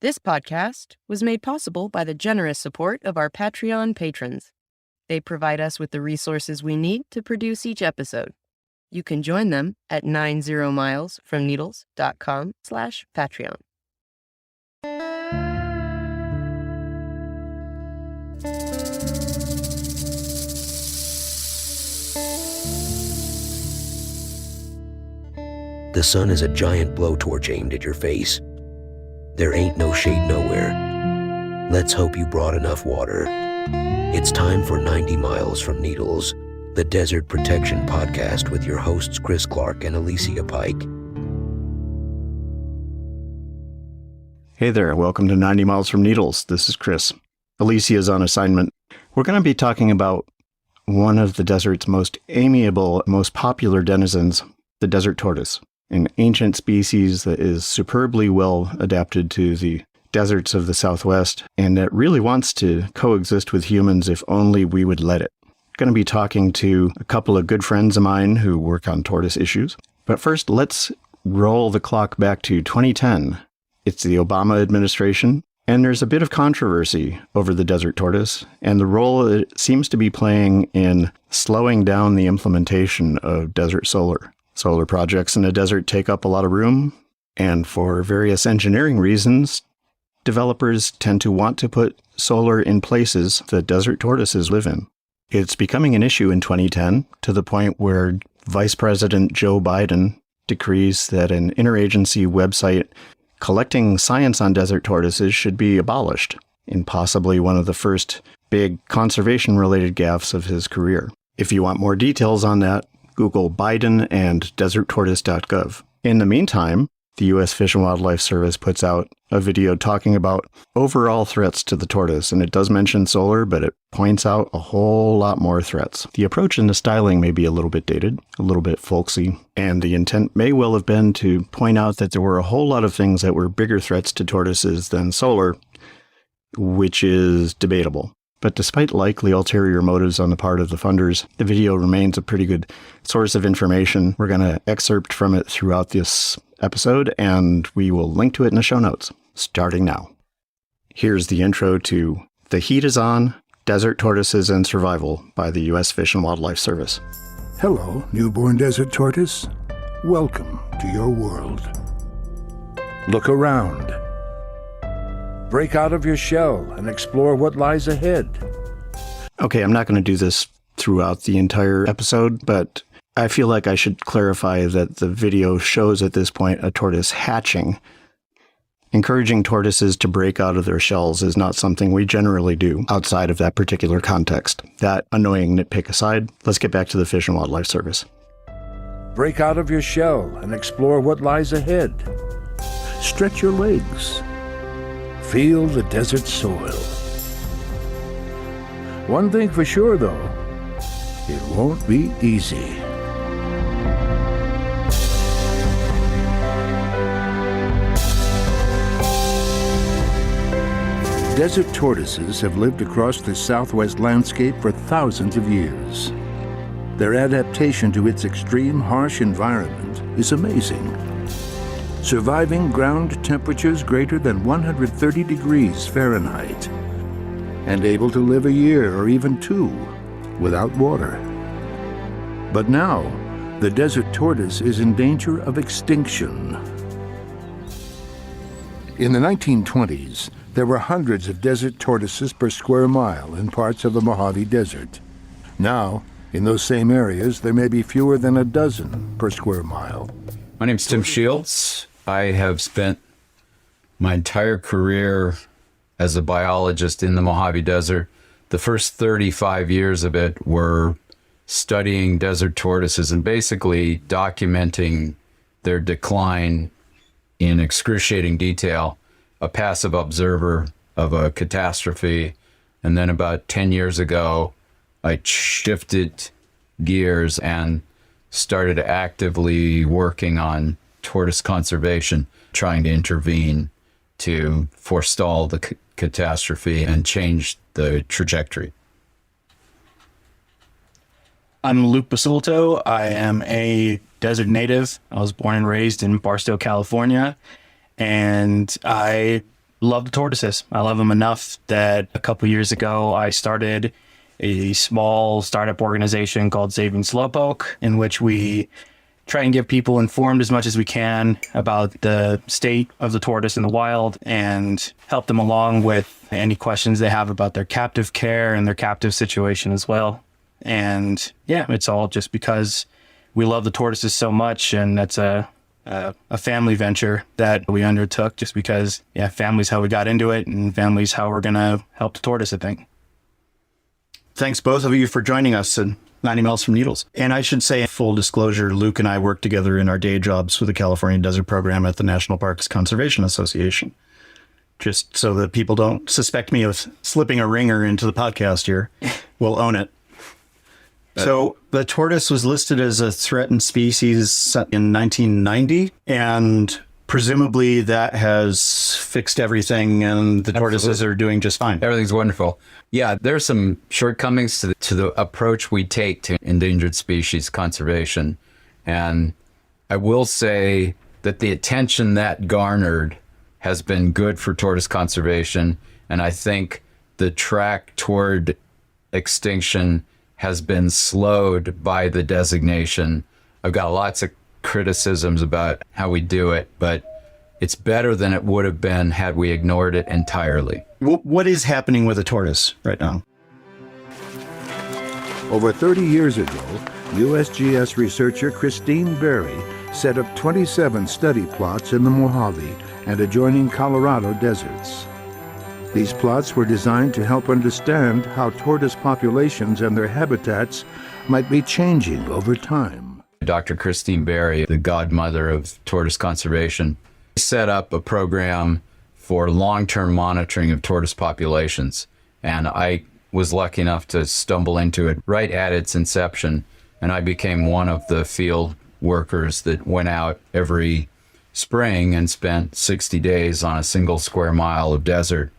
This podcast was made possible by the generous support of our Patreon patrons. They provide us with the resources we need to produce each episode. You can join them at 90milesfromneedles.com/Patreon. The sun is a giant blowtorch aimed at your face. There ain't no shade nowhere. Let's hope you brought enough water. It's time for 90 Miles from Needles, the Desert Protection Podcast with your hosts Chris Clark and Alicia Pike. Hey there, welcome to 90 Miles from Needles. This is Chris. Alicia is on assignment. We're going to be talking about one of the desert's most amiable, most popular denizens, the desert tortoise, an ancient species that is superbly well adapted to the deserts of the Southwest and that really wants to coexist with humans if only we would let it. Going to be talking to a couple of good friends of mine who work on tortoise issues. But first, let's roll the clock back to 2010. It's the Obama administration, and there's a bit of controversy over the desert tortoise and the role it seems to be playing in slowing down the implementation of desert solar. Solar projects in the desert take up a lot of room, and for various engineering reasons, developers tend to want to put solar in places that desert tortoises live in. It's becoming an issue in 2010 to the point where Vice President Joe Biden decrees that an interagency website collecting science on desert tortoises should be abolished, in possibly one of the first big conservation-related gaffes of his career. If you want more details on that, Google Biden and deserttortoise.gov. In the meantime, the U.S. Fish and Wildlife Service puts out a video talking about overall threats to the tortoise, and it does mention solar, but it points out a whole lot more threats. The approach and the styling may be a little bit dated, a little bit folksy, and the intent may well have been to point out that there were a whole lot of things that were bigger threats to tortoises than solar, which is debatable. But despite likely ulterior motives on the part of the funders, the video remains a pretty good source of information. We're going to excerpt from it throughout this episode, and we will link to it in the show notes, starting now. Here's the intro to The Heat is On, Desert Tortoises and Survival by the U.S. Fish and Wildlife Service. Hello, newborn desert tortoise. Welcome to your world. Look around. Break out of your shell and explore what lies ahead. Okay, I'm not going to do this throughout the entire episode, but I feel like I should clarify that the video shows at this point a tortoise hatching. Encouraging tortoises to break out of their shells is not something we generally do outside of that particular context. That annoying nitpick aside, let's get back to the Fish and Wildlife Service. Break out of your shell and explore what lies ahead. Stretch your legs. Feel the desert soil. One thing for sure, though, it won't be easy. Desert tortoises have lived across the Southwest landscape for thousands of years. Their adaptation to its extreme, harsh environment is amazing. Surviving ground temperatures greater than 130 degrees Fahrenheit, and able to live a year or even two without water. But now, the desert tortoise is in danger of extinction. In the 1920s, there were hundreds of desert tortoises per square mile in parts of the Mojave Desert. Now, in those same areas, there may be fewer than a dozen per square mile. My name's Tim Shields. I have spent my entire career as a biologist in the Mojave Desert. The first 35 years of it were studying desert tortoises and basically documenting their decline in excruciating detail, a passive observer of a catastrophe. And then about 10 years ago, I shifted gears and started actively working on tortoise conservation, trying to intervene to forestall the catastrophe and change the trajectory. I'm Luke Basulto. I am a desert native. I was born and raised in Barstow, California, and I love the tortoises. I love them enough that a couple years ago, I started a small startup organization called Saving Slowpoke, in which we try and get people informed as much as we can about the state of the tortoise in the wild and help them along with any questions they have about their captive care and their captive situation as well. And yeah, it's all just because we love the tortoises so much, and that's a family venture that we undertook just because, yeah, family's how we got into it, and family's how we're going to help the tortoise, I think. Thanks both of you for joining us at 90 Miles from Needles. And I should say, full disclosure, Luke and I work together in our day jobs with the California Desert Program at the National Parks Conservation Association. Just so that people don't suspect me of slipping a ringer into the podcast here. We'll own it. So the tortoise was listed as a threatened species in 1990, and presumably that has fixed everything, and the tortoises are doing just fine. Everything's wonderful. Yeah, there's some shortcomings to the approach we take to endangered species conservation. And I will say that the attention that garnered has been good for tortoise conservation. And I think the track toward extinction has been slowed by the designation. I've got lots of criticisms about how we do it, but it's better than it would have been had we ignored it entirely. What is happening with the tortoise right now? Over 30 years ago, USGS researcher Christine Berry set up 27 study plots in the Mojave and adjoining Colorado deserts. These plots were designed to help understand how tortoise populations and their habitats might be changing over time. Dr. Christine Berry, the godmother of tortoise conservation, set up a program for long-term monitoring of tortoise populations. And I was lucky enough to stumble into it right at its inception. And I became one of the field workers that went out every spring and spent 60 days on a single square mile of desert.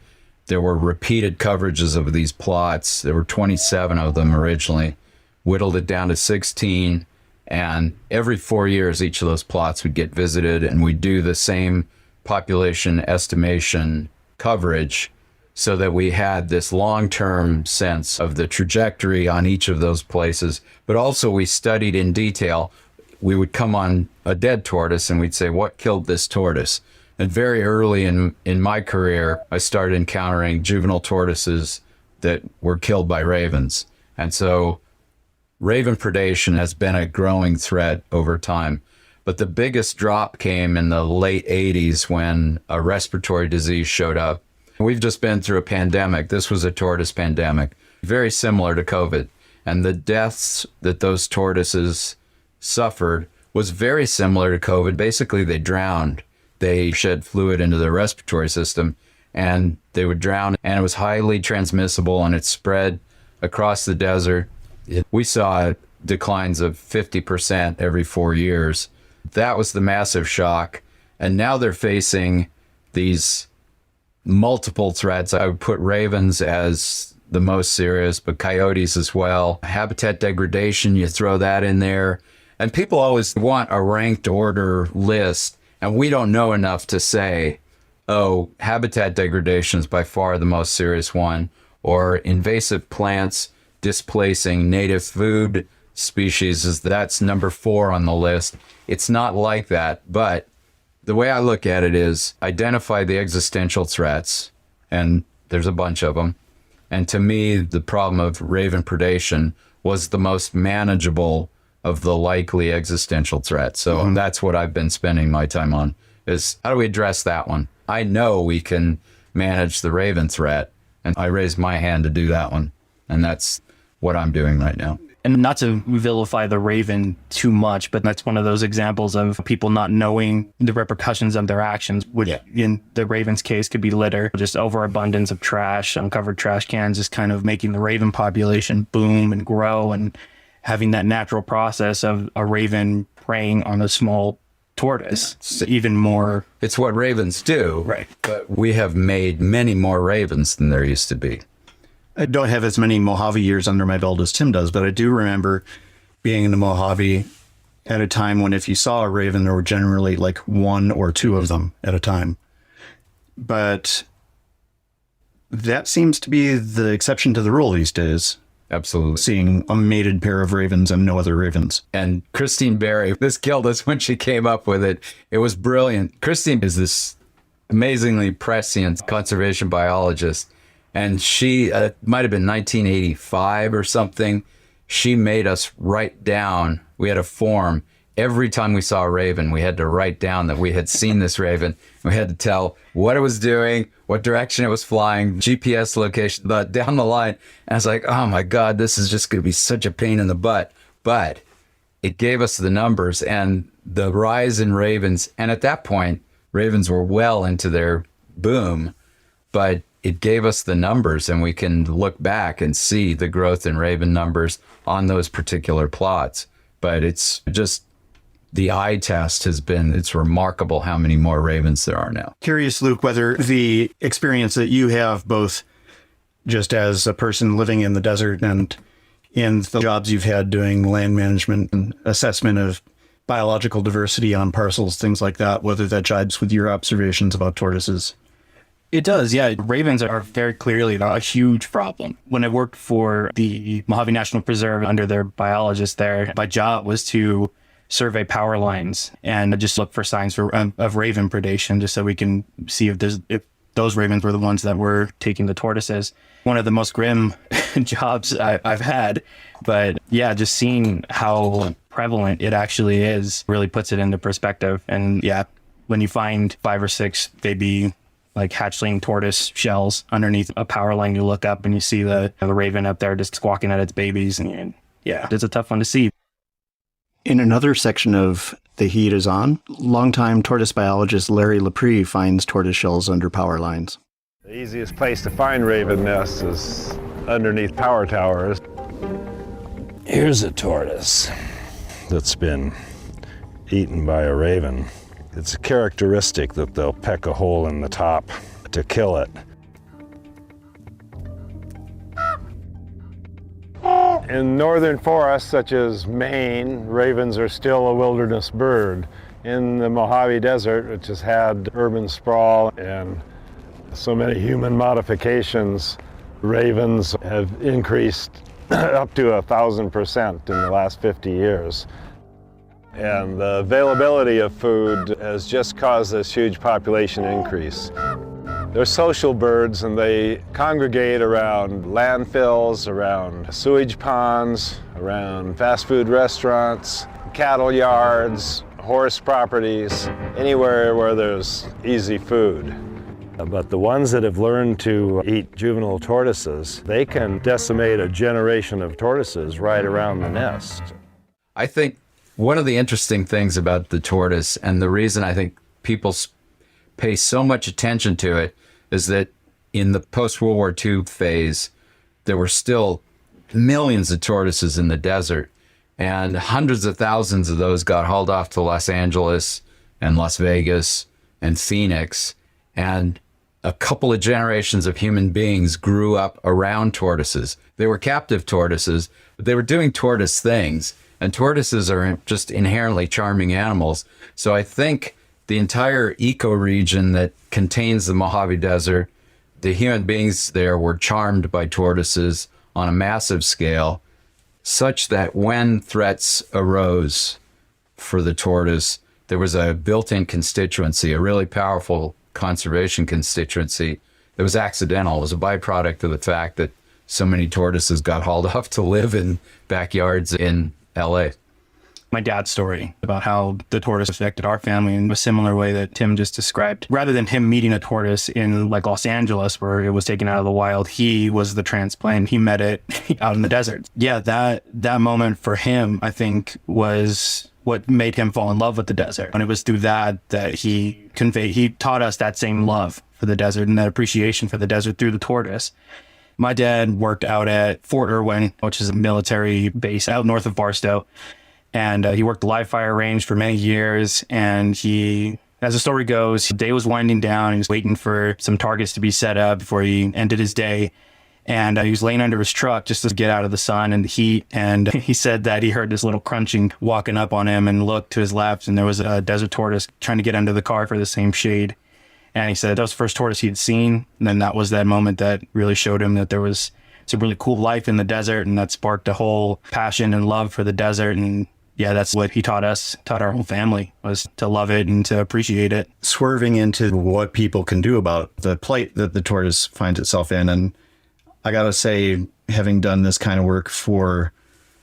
There were repeated coverages of these plots. There were 27 of them originally, whittled it down to 16. And every 4 years, each of those plots would get visited, and we'd do the same population estimation coverage so that we had this long-term sense of the trajectory on each of those places. But also we studied in detail. We would come on a dead tortoise and we'd say, what killed this tortoise? And very early in my career, I started encountering juvenile tortoises that were killed by ravens. And so raven predation has been a growing threat over time. But the biggest drop came in the late 80s when a respiratory disease showed up. We've just been through a pandemic. This was a tortoise pandemic, very similar to COVID. And the deaths that those tortoises suffered was very similar to COVID. Basically, they drowned. They shed fluid into their respiratory system and they would drown. And it was highly transmissible and it spread across the desert. We saw declines of 50% every 4 years. That was the massive shock. And now they're facing these multiple threats. I would put ravens as the most serious, but coyotes as well. Habitat degradation, you throw that in there. And people always want a ranked order list. And we don't know enough to say, oh, habitat degradation is by far the most serious one, or invasive plants displacing native food species that's number 4 on the list. It's not like that, but the way I look at it is identify the existential threats, and there's a bunch of them. And to me, the problem of raven predation was the most manageable of the likely existential threats. So that's what I've been spending my time on, is how do we address that one? I know we can manage the raven threat, and I raised my hand to do that one. And that's what I'm doing right now. And not to vilify the raven too much, but that's one of those examples of people not knowing the repercussions of their actions, which in the raven's case could be litter, just overabundance of trash, uncovered trash cans, just kind of making the raven population boom and grow, and having that natural process of a raven preying on a small tortoise. It's even more. It's what ravens do. Right. But we have made many more ravens than there used to be. I don't have as many Mojave years under my belt as Tim does, but I do remember being in the Mojave at a time when if you saw a raven, there were generally like 1 or 2 of them at a time. But That seems to be the exception to the rule these days. Absolutely. Seeing a mated pair of ravens and no other ravens. And Christine Berry, this killed us when she came up with it. It was brilliant. Christine is this amazingly prescient conservation biologist. And she, might have been 1985 or something, she made us write down, we had a form. Every time we saw a raven, we had to write down that we had seen this raven. We had to tell what it was doing, what direction it was flying, GPS location, down the line. And I was like, oh my God, this is just going to be such a pain in the butt. But it gave us the numbers and the rise in ravens. And at that point, ravens were well into their boom, but it gave us the numbers, and we can look back and see the growth in raven numbers on those particular plots. But it's just, the eye test has been, it's remarkable how many more ravens there are now. Curious, Luke, whether the experience that you have, both just as a person living in the desert and in the jobs you've had doing land management and assessment of biological diversity on parcels, things like that, whether that jibes with your observations about tortoises. It does, yeah. Ravens are very clearly a huge problem. When I worked for the Mojave National Preserve under their biologist there, my job was to survey power lines and just look for signs of raven predation, just so we can see if those ravens were the ones that were taking the tortoises. One of the most grim jobs I've had, but yeah, just seeing how prevalent it actually is really puts it into perspective. And yeah, when you find 5 or 6 baby like hatchling tortoise shells underneath a power line, you look up and you see the raven up there just squawking at its babies, and yeah, it's a tough one to see. In another section of The Heat is On, longtime tortoise biologist Larry Lepre finds tortoise shells under power lines. The easiest place to find raven nests is underneath power towers. Here's a tortoise that's been eaten by a raven. It's a characteristic that they'll peck a hole in the top to kill it. In northern forests such as Maine, ravens are still a wilderness bird. In the Mojave Desert, which has had urban sprawl and so many human modifications, ravens have increased up to 1,000% in the last 50 years. And the availability of food has just caused this huge population increase. They're social birds, and they congregate around landfills, around sewage ponds, around fast food restaurants, cattle yards, horse properties, anywhere where there's easy food. But the ones that have learned to eat juvenile tortoises, they can decimate a generation of tortoises right around the nest. I think one of the interesting things about the tortoise, and the reason I think people pay so much attention to it, is that in the post-World War II phase, there were still millions of tortoises in the desert, and hundreds of thousands of those got hauled off to Los Angeles and Las Vegas and Phoenix, and a couple of generations of human beings grew up around tortoises. They were captive tortoises, but they were doing tortoise things, and tortoises are just inherently charming animals. So I think the entire ecoregion that contains the Mojave Desert, the human beings there were charmed by tortoises on a massive scale, such that when threats arose for the tortoise, there was a built-in constituency, a really powerful conservation constituency that was accidental. It was a byproduct of the fact that so many tortoises got hauled off to live in backyards in LA. My dad's story about how the tortoise affected our family in a similar way that Tim just described. Rather than him meeting a tortoise in like Los Angeles where it was taken out of the wild, he was the transplant. He met it out in the desert. Yeah, that moment for him, I think, was what made him fall in love with the desert. And it was through that he taught us that same love for the desert and that appreciation for the desert through the tortoise. My dad worked out at Fort Irwin, which is a military base out north of Barstow. And he worked the live fire range for many years. And he, as the story goes, the day was winding down. He was waiting for some targets to be set up before he ended his day. And he was laying under his truck just to get out of the sun and the heat. And he said that he heard this little crunching walking up on him and looked to his left. And there was a desert tortoise trying to get under the car for the same shade. And he said that was the first tortoise he'd seen. And then that was that moment that really showed him that there was some really cool life in the desert, and that sparked a whole passion and love for the desert. And yeah, that's what he taught us, taught our whole family, was to love it and to appreciate it. Swerving into what people can do about the plight that the tortoise finds itself in. And I got to say, having done this kind of work for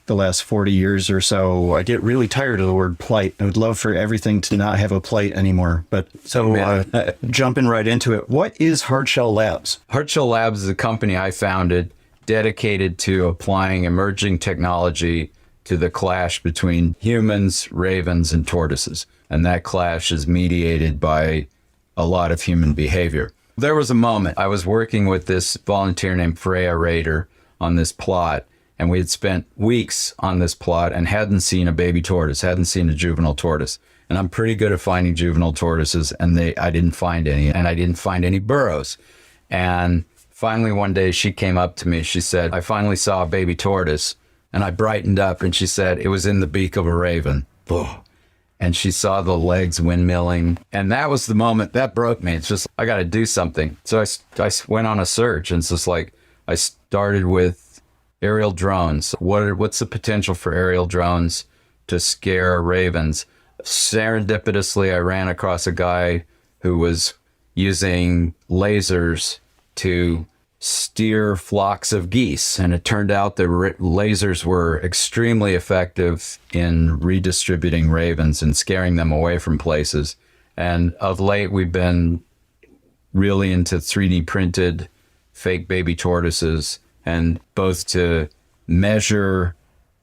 the last 40 years or so, I get really tired of the word plight. I would love for everything to not have a plight anymore. But so jumping right into it, what is Hardshell Labs? Hardshell Labs is a company I founded dedicated to applying emerging technology to the clash between humans, ravens, and tortoises. And that clash is mediated by a lot of human behavior. There was a moment I was working with this volunteer named Freya Rader on this plot, and we had spent weeks on this plot and hadn't seen a baby tortoise, hadn't seen a juvenile tortoise. And I'm pretty good at finding juvenile tortoises, and I didn't find any, and I didn't find any burrows. And finally, one day she came up to me. She said, I finally saw a baby tortoise. And I brightened up, and she said, it was in the beak of a raven. Oh. And she saw the legs windmilling. And that was the moment that broke me. It's just, I got to do something. So I went on a search, and it's just like, I started with aerial drones. What's the potential for aerial drones to scare ravens? Serendipitously, I ran across a guy who was using lasers to steer flocks of geese. And it turned out that lasers were extremely effective in redistributing ravens and scaring them away from places. And of late, we've been really into 3D printed fake baby tortoises, and both to measure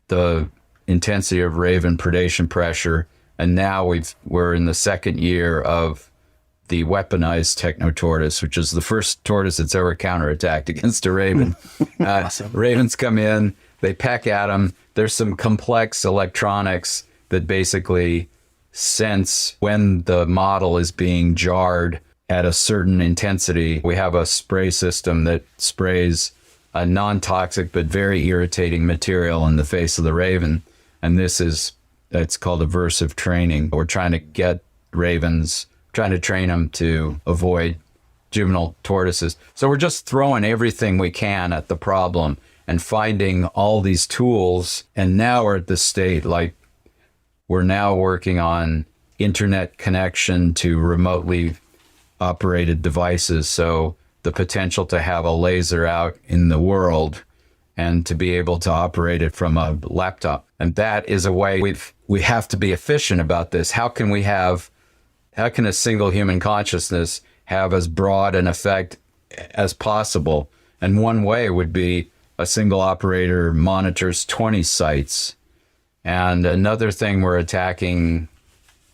the intensity of raven predation pressure. And now we're in the second year of the weaponized techno tortoise, which is the first tortoise that's ever counterattacked against a raven. Awesome. Ravens come in, they peck at them. There's some complex electronics that basically sense when the model is being jarred at a certain intensity. We have a spray system that sprays a non-toxic but very irritating material in the face of the raven. And it's called aversive training. We're trying to get ravens, trying to train them to avoid juvenile tortoises. So we're just throwing everything we can at the problem and finding all these tools. And now we're at the state, like we're now working on internet connection to remotely operated devices. So the potential to have a laser out in the world and to be able to operate it from a laptop. And that is a way we have to be efficient about this. How can a single human consciousness have as broad an effect as possible? And one way would be a single operator monitors 20 sites. And another thing we're attacking,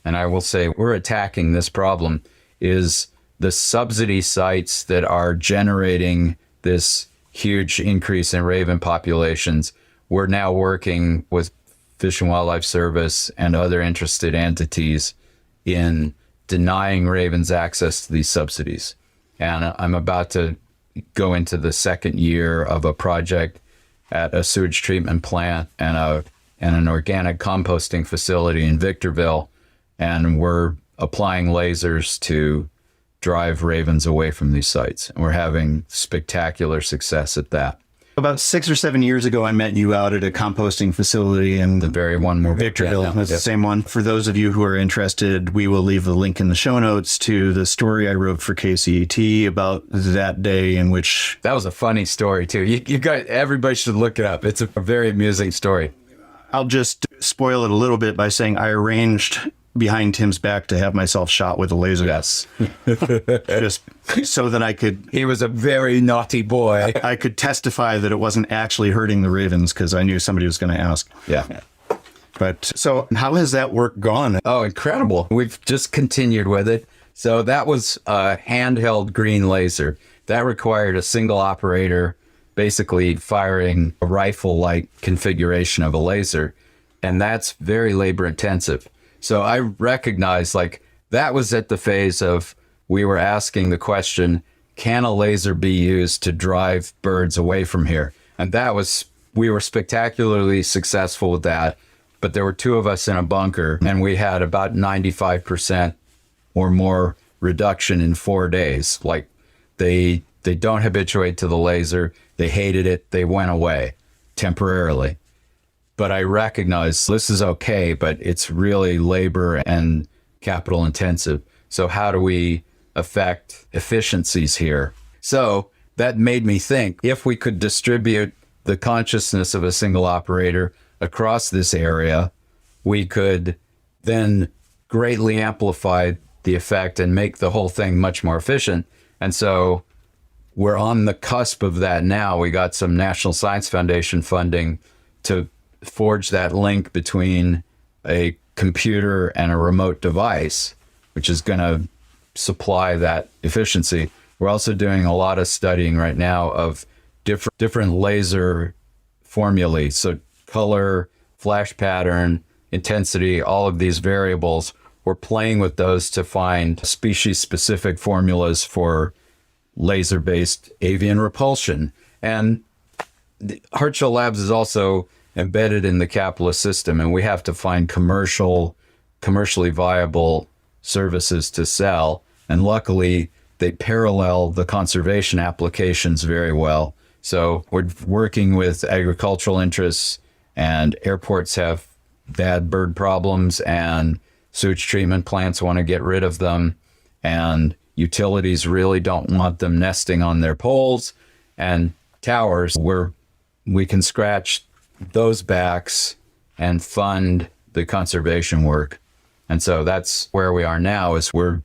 and I will say we're attacking this problem, is the subsidy sites that are generating this huge increase in raven populations. We're now working with Fish and Wildlife Service and other interested entities in denying ravens access to these subsidies. And I'm about to go into the second year of a project at a sewage treatment plant and an organic composting facility in Victorville. And we're applying lasers to drive ravens away from these sites. And we're having spectacular success at that. About 6 or 7 years ago, I met you out at a composting facility in The very one we're Victorville. yeah, no, That's yep. the same one. For those of you who are interested, we will leave the link in the show notes to the story I wrote for KCET about that day in which... That was a funny story too. You got, everybody should look it up. It's a very amusing story. I'll just spoil it a little bit by saying I arranged behind Tim's back to have myself shot with a laser. Yes. Just so that I could... He was a very naughty boy. I could testify that it wasn't actually hurting the ravens because I knew somebody was going to ask. Yeah. But so how has that work gone? Oh, incredible. We've just continued with it. So that was a handheld green laser. That required a single operator basically firing a rifle-like configuration of a laser. And that's very labor intensive. So I recognized like that was at the phase of we were asking the question, can a laser be used to drive birds away from here? And we were spectacularly successful with that. But there were two of us in a bunker and we had about 95% or more reduction in 4 days. Like they don't habituate to the laser. They hated it. They went away temporarily. But I recognize this is okay, but it's really labor and capital intensive. So how do we affect efficiencies here? So that made me think, if we could distribute the consciousness of a single operator across this area, we could then greatly amplify the effect and make the whole thing much more efficient. And so we're on the cusp of that now. We got some National Science Foundation funding to forge that link between a computer and a remote device, which is going to supply that efficiency. We're also doing a lot of studying right now of different laser formulae. So color, flash pattern, intensity, all of these variables. We're playing with those to find species-specific formulas for laser-based avian repulsion. And Hartshill Labs is also embedded in the capitalist system, and we have to find commercially viable services to sell. And luckily, they parallel the conservation applications very well. So we're working with agricultural interests, and airports have bad bird problems, and sewage treatment plants want to get rid of them, and utilities really don't want them nesting on their poles, and towers where we can scratch those backs and fund the conservation work. And so that's where we are now, is we're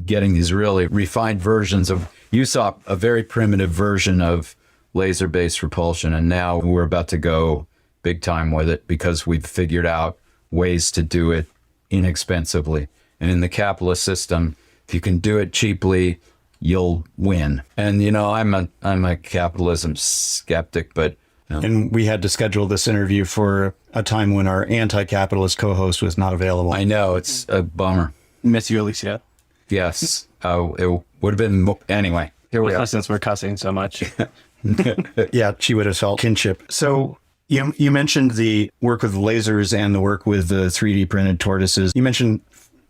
getting these really refined versions of, you saw a very primitive version of laser-based repulsion, and now we're about to go big time with it because we've figured out ways to do it inexpensively. And in the capitalist system, if you can do it cheaply, you'll win. And you know, I'm a capitalism skeptic, but And we had to schedule this interview for a time when our anti-capitalist co-host was not available. I know it's a bummer. Miss you, Alicia. Yes, it would have been anyway. Here we are. Since we're cussing so much. Yeah, she would have felt kinship. So you mentioned the work with lasers and the work with the 3D printed tortoises. You mentioned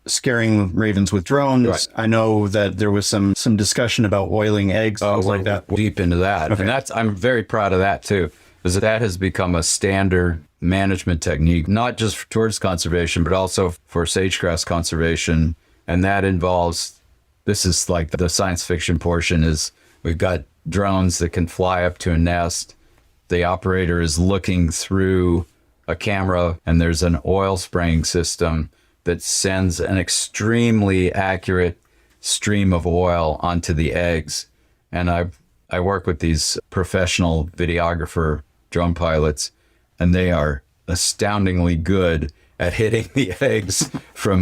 scaring ravens with drones. Right. I know that there was some discussion about oiling eggs, things like that. Deep into that. Okay. And I'm very proud of that too, because that has become a standard management technique, not just for tortoise conservation, but also for sage-grouse conservation. And that involves, this is like the science fiction portion, is we've got drones that can fly up to a nest. The operator is looking through a camera, and there's an oil spraying system that sends an extremely accurate stream of oil onto the eggs. And I work with these professional videographer drone pilots, and they are astoundingly good at hitting the eggs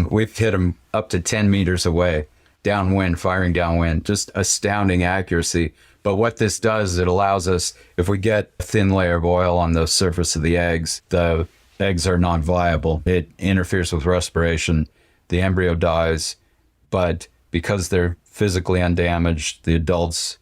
we've hit them up to 10 meters away, downwind, firing downwind, just astounding accuracy. But what this does, it allows us, if we get a thin layer of oil on the surface of the eggs are non-viable. It interferes with respiration. The embryo dies, but because they're physically undamaged, the adults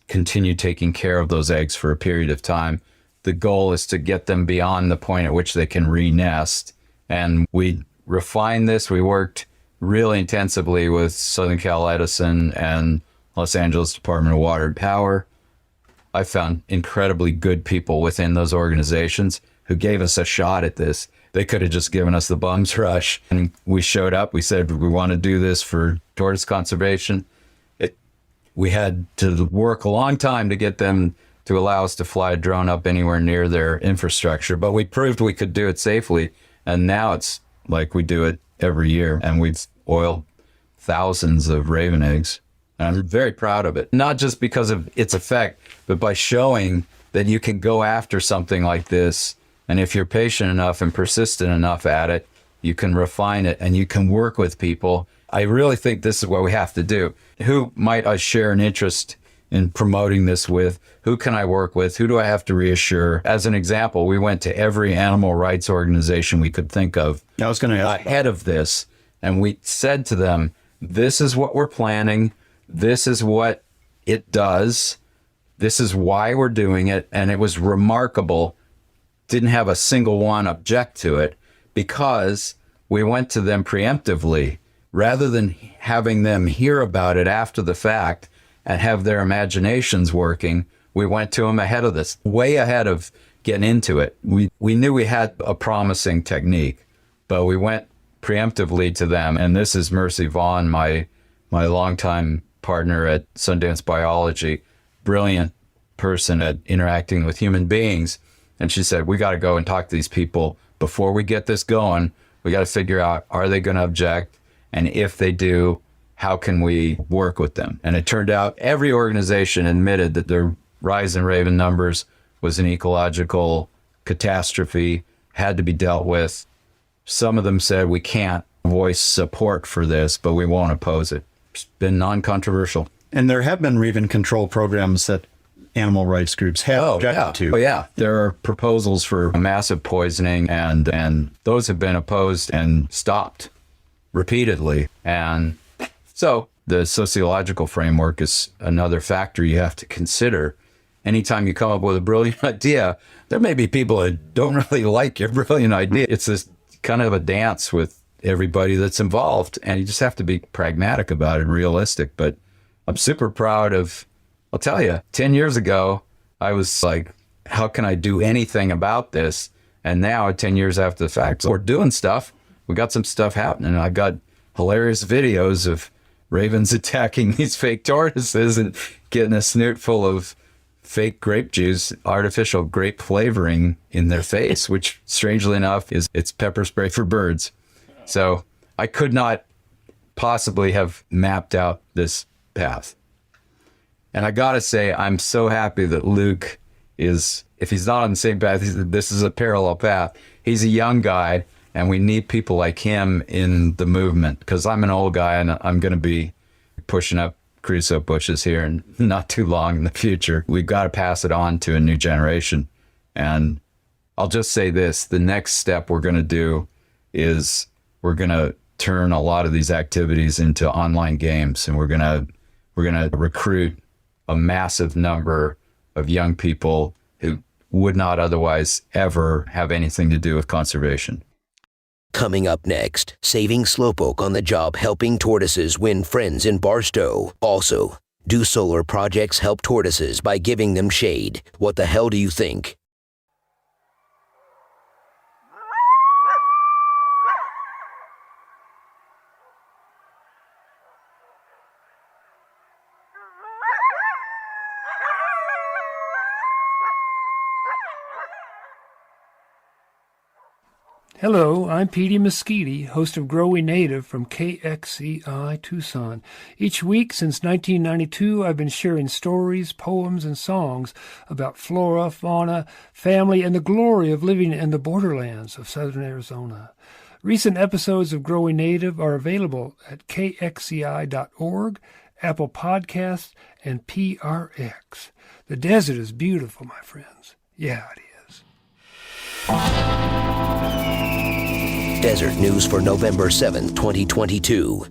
continue taking care of those eggs for a period of time. The goal is to get them beyond the point at which they can re-nest. And we refined this. We worked really intensively with Southern Cal Edison and Los Angeles Department of Water and Power. I found incredibly good people within those organizations who gave us a shot at this. They could have just given us the bum's rush. And we showed up. We said, we want to do this for tortoise conservation. We had to work a long time to get them to allow us to fly a drone up anywhere near their infrastructure. But we proved we could do it safely. And now it's like we do it every year. And we've oiled thousands of raven eggs. And I'm very proud of it. Not just because of its effect, but by showing that you can go after something like this. And if you're patient enough and persistent enough at it, you can refine it and you can work with people. I really think this is what we have to do. Who might I share an interest in promoting this with? Who can I work with? Who do I have to reassure? As an example, we went to every animal rights organization we could think of. I was going to ask ahead of this. And we said to them, this is what we're planning. This is what it does. This is why we're doing it. And it was remarkable. Didn't have a single one object to it because we went to them preemptively rather than having them hear about it after the fact and have their imaginations working, we went to them ahead of this, way ahead of getting into it. We knew we had a promising technique, but we went preemptively to them. And this is Mercy Vaughn, my longtime partner at Sundance Biology, brilliant person at interacting with human beings. And she said, we got to go and talk to these people before we get this going. We got to figure out, are they going to object? And if they do, how can we work with them? And it turned out every organization admitted that their rise in raven numbers was an ecological catastrophe, had to be dealt with. Some of them said, we can't voice support for this, but we won't oppose it. It's been non-controversial. And there have been raven control programs that animal rights groups have objected to. Oh, yeah. There are proposals for massive poisoning, and those have been opposed and stopped repeatedly. And so the sociological framework is another factor you have to consider. Anytime you come up with a brilliant idea, there may be people that don't really like your brilliant idea. It's this kind of a dance with everybody that's involved, and you just have to be pragmatic about it and realistic. But I'm super proud of, I'll tell you, 10 years ago, I was like, how can I do anything about this? And now, 10 years after the fact, we're doing stuff. We got some stuff happening. I got hilarious videos of ravens attacking these fake tortoises and getting a snoot full of fake grape juice, artificial grape flavoring in their face, which strangely enough it's pepper spray for birds. So I could not possibly have mapped out this path. And I gotta say, I'm so happy that Luke is, if he's not on the same path, this is a parallel path. He's a young guy, and we need people like him in the movement, because I'm an old guy and I'm gonna be pushing up creosote bushes here and not too long in the future. We've got to pass it on to a new generation. And I'll just say this, the next step we're going to do is we're going to turn a lot of these activities into online games, and we're going to recruit a massive number of young people who would not otherwise ever have anything to do with conservation. Coming up next, saving slowpoke on the job helping tortoises win friends in Barstow. Also, do solar projects help tortoises by giving them shade? What the hell do you think? Hello, I'm Petey Mesquite, host of Grow We Native from KXCI Tucson. Each week since 1992, I've been sharing stories, poems, and songs about flora, fauna, family, and the glory of living in the borderlands of southern Arizona. Recent episodes of Grow We Native are available at kxci.org, Apple Podcasts, and PRX. The desert is beautiful, my friends. Yeah, it is. Desert News for November 7th, 2022.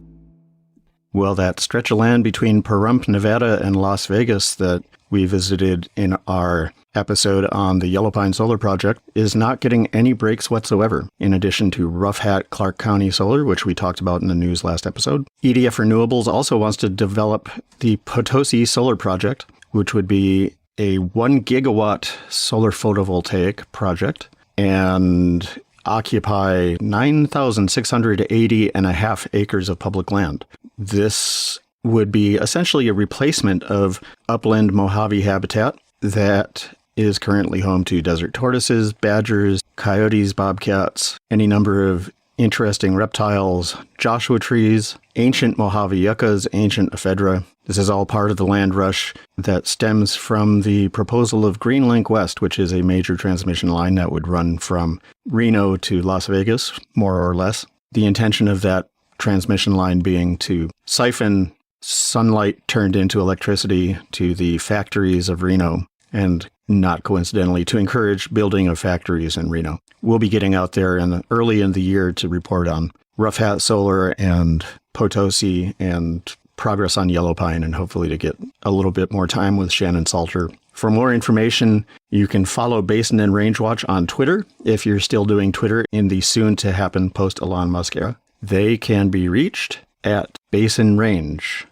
Well, that stretch of land between Pahrump, Nevada and Las Vegas that we visited in our episode on the Yellow Pine Solar Project is not getting any breaks whatsoever. In addition to Rough Hat Clark County Solar, which we talked about in the news last episode, EDF Renewables also wants to develop the Tortoise Solar Project, which would be a 1 gigawatt solar photovoltaic project and occupy 9,680 and a half acres of public land. This would be essentially a replacement of upland Mojave habitat that is currently home to desert tortoises, badgers, coyotes, bobcats, any number of interesting reptiles, Joshua trees, ancient Mojave yuccas, ancient ephedra. This is all part of the land rush that stems from the proposal of Greenlink West, which is a major transmission line that would run from Reno to Las Vegas, more or less. The intention of that transmission line being to siphon sunlight turned into electricity to the factories of Reno, and not coincidentally to encourage building of factories in Reno. We'll be getting out there early in the year to report on Rough Hat Solar and Potosi and progress on Yellow Pine, and hopefully to get a little bit more time with Shannon Salter. For more information, you can follow Basin and Range Watch on Twitter if you're still doing Twitter in the soon-to-happen post-Elon Musk era. They can be reached at Basin Range,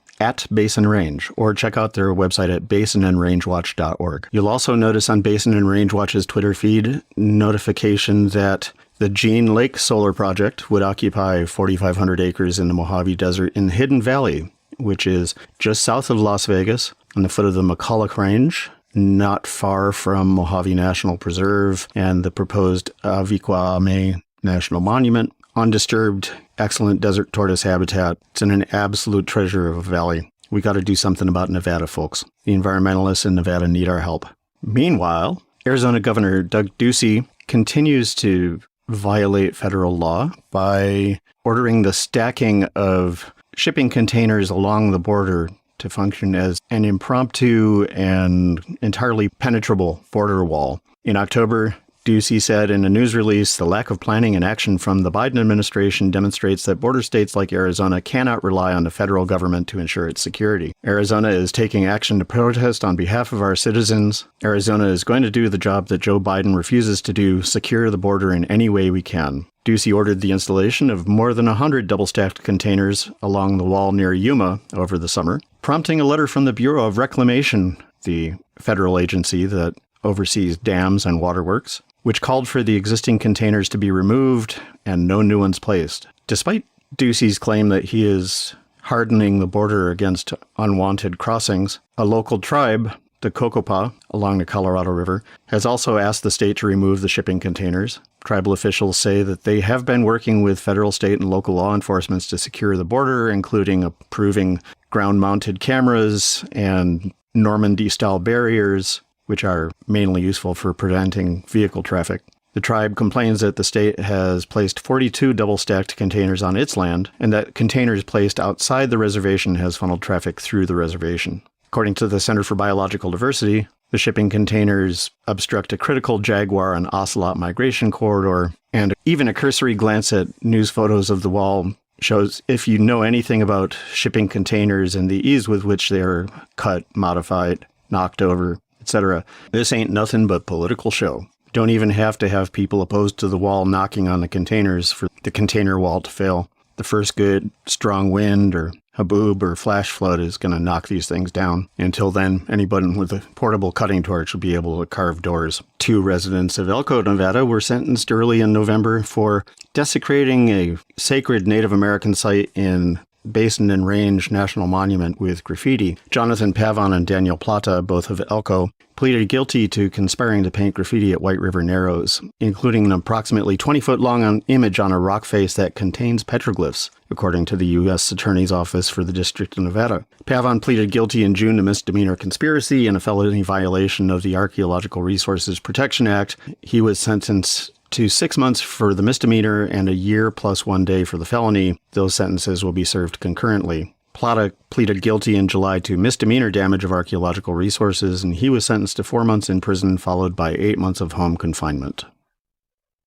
or check out their website at basinandrangewatch.org. You'll also notice on Basin and Range Watch's Twitter feed notification that the Jean Lake Solar Project would occupy 4,500 acres in the Mojave Desert in Hidden Valley, which is just south of Las Vegas on the foot of the McCulloch Range, not far from Mojave National Preserve and the proposed Aviquame National Monument. Undisturbed, excellent desert tortoise habitat. It's an absolute treasure of a valley. We got to do something about Nevada, folks. The environmentalists in Nevada need our help. Meanwhile, Arizona Governor Doug Ducey continues to violate federal law by ordering the stacking of shipping containers along the border to function as an impromptu and entirely penetrable border wall. In October, Ducey said in a news release, the lack of planning and action from the Biden administration demonstrates that border states like Arizona cannot rely on the federal government to ensure its security. Arizona is taking action to protest on behalf of our citizens. Arizona is going to do the job that Joe Biden refuses to do, secure the border in any way we can. Ducey ordered the installation of more than 100 double-stacked containers along the wall near Yuma over the summer, prompting a letter from the Bureau of Reclamation, the federal agency that oversees dams and waterworks, which called for the existing containers to be removed and no new ones placed. Despite Ducey's claim that he is hardening the border against unwanted crossings, a local tribe, the Cocopa, along the Colorado River, has also asked the state to remove the shipping containers. Tribal officials say that they have been working with federal, state, and local law enforcement to secure the border, including approving ground-mounted cameras and Normandy-style barriers, which are mainly useful for preventing vehicle traffic. The tribe complains that the state has placed 42 double-stacked containers on its land, and that containers placed outside the reservation has funneled traffic through the reservation. According to the Center for Biological Diversity, the shipping containers obstruct a critical jaguar and ocelot migration corridor, and even a cursory glance at news photos of the wall shows if you know anything about shipping containers and the ease with which they are cut, modified, knocked over, etc., this ain't nothing but political show. Don't even have to have people opposed to the wall knocking on the containers for the container wall to fail. The first good strong wind or haboob or flash flood is going to knock these things down. Until then, anybody with a portable cutting torch will be able to carve doors. 2 residents of Elko, Nevada were sentenced early in November for desecrating a sacred Native American site in Basin and Range National Monument with graffiti. Jonathan Pavon and Daniel Plata, both of Elko, pleaded guilty to conspiring to paint graffiti at White River Narrows, including an approximately 20-foot-long image on a rock face that contains petroglyphs, according to the U.S. Attorney's Office for the District of Nevada. Pavon pleaded guilty in June to misdemeanor conspiracy and a felony violation of the Archaeological Resources Protection Act. He was sentenced to 6 months for the misdemeanor and a year plus 1 day for the felony. Those sentences will be served concurrently. Plata pleaded guilty in July to misdemeanor damage of archaeological resources, and he was sentenced to 4 months in prison, followed by 8 months of home confinement.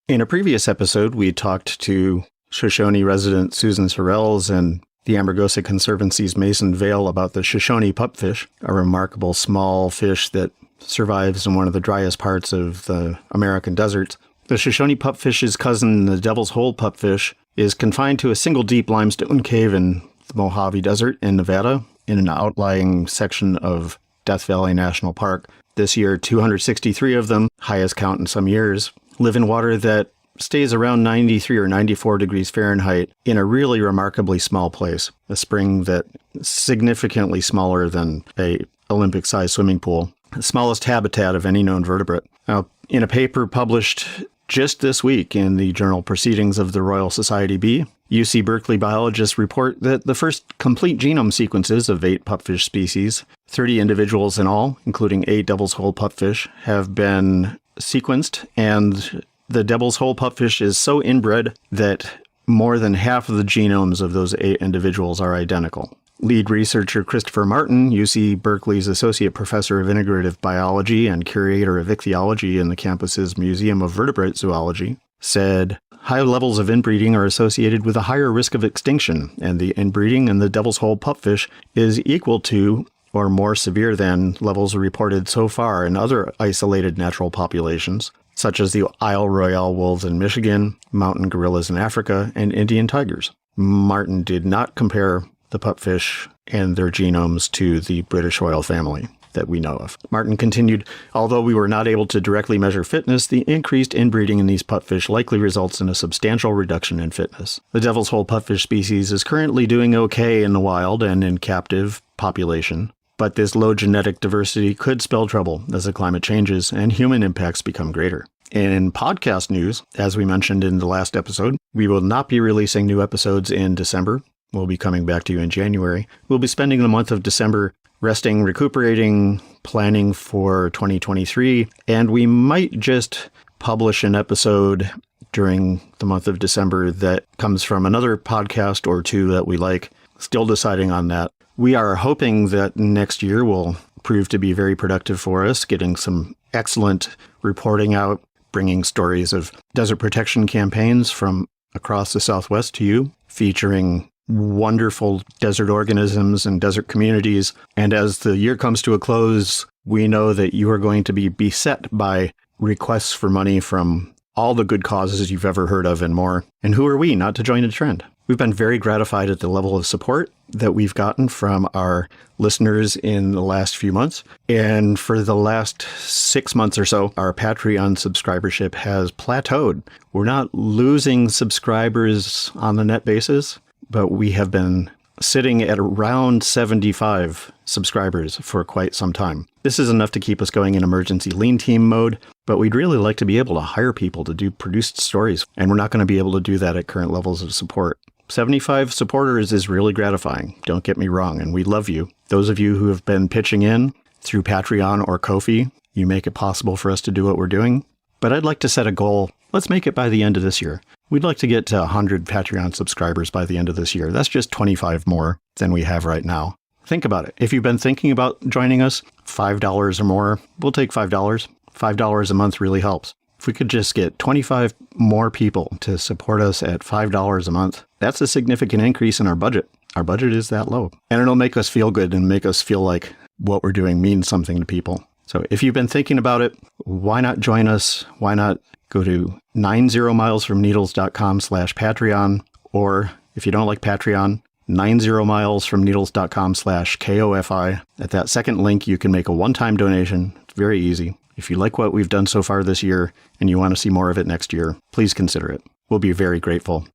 In a previous episode, we talked to Shoshone resident Susan Sorrells and the Amargosa Conservancy's Mason Vale about the Shoshone pupfish, a remarkable small fish that survives in one of the driest parts of the American deserts. The Shoshone pupfish's cousin, the Devil's Hole pupfish, is confined to a single deep limestone cave in the Mojave Desert in Nevada, in an outlying section of Death Valley National Park. This year, 263 of them, highest count in some years, live in water that stays around 93 or 94 degrees Fahrenheit in a really remarkably small place, a spring that is significantly smaller than a Olympic-sized swimming pool, the smallest habitat of any known vertebrate. Now, in a paper published just this week in the journal Proceedings of the Royal Society B, UC Berkeley biologists report that the first complete genome sequences of 8 pupfish species, 30 individuals in all, including 8 Devil's Hole pupfish, have been sequenced, and the Devil's Hole pupfish is so inbred that more than half of the genomes of those 8 individuals are identical. Lead researcher Christopher Martin, UC Berkeley's Associate Professor of Integrative Biology and Curator of Ichthyology in the campus's Museum of Vertebrate Zoology, said, high levels of inbreeding are associated with a higher risk of extinction, and the inbreeding in the Devil's Hole pupfish is equal to or more severe than levels reported so far in other isolated natural populations, such as the Isle Royale wolves in Michigan, mountain gorillas in Africa, and Indian tigers. Martin did not compare the pupfish and their genomes to the British royal family that we know of. Martin continued, although we were not able to directly measure fitness, the increased inbreeding in these pupfish likely results in a substantial reduction in fitness. The devil's hole pupfish species is currently doing okay in the wild and in captive population, but this low genetic diversity could spell trouble as the climate changes and human impacts become greater. In podcast news, as we mentioned in the last episode, we will not be releasing new episodes in December. We'll be coming back to you in January. We'll be spending the month of December resting, recuperating, planning for 2023, and we might just publish an episode during the month of December that comes from another podcast or two that we like. Still deciding on that. We are hoping that next year will prove to be very productive for us, getting some excellent reporting out, bringing stories of desert protection campaigns from across the Southwest to you, featuring wonderful desert organisms and desert communities. And as the year comes to a close, we know that you are going to be beset by requests for money from all the good causes you've ever heard of and more. And who are we not to join the trend? We've been very gratified at the level of support that we've gotten from our listeners in the last few months. And for the last 6 months or so, our Patreon subscribership has plateaued. We're not losing subscribers on the net basis, but we have been sitting at around 75 subscribers for quite some time. This is enough to keep us going in emergency lean team mode, but we'd really like to be able to hire people to do produced stories, and we're not going to be able to do that at current levels of support. 75 supporters is really gratifying, don't get me wrong, and we love you. Those of you who have been pitching in through Patreon or Ko-fi, you make it possible for us to do what we're doing. But I'd like to set a goal. Let's make it by the end of this year. We'd like to get to 100 Patreon subscribers by the end of this year. That's just 25 more than we have right now. Think about it. If you've been thinking about joining us, $5 or more, we'll take $5. $5 a month really helps. If we could just get 25 more people to support us at $5 a month, that's a significant increase in our budget. Our budget is that low. And it'll make us feel good and make us feel like what we're doing means something to people. So if you've been thinking about it, why not join us? Why not go to 90milesfromneedles.com/Patreon, or if you don't like Patreon, 90milesfromneedles.com/KOFI. At that second link, you can make a one-time donation. It's very easy. If you like what we've done so far this year and you want to see more of it next year, please consider it. We'll be very grateful.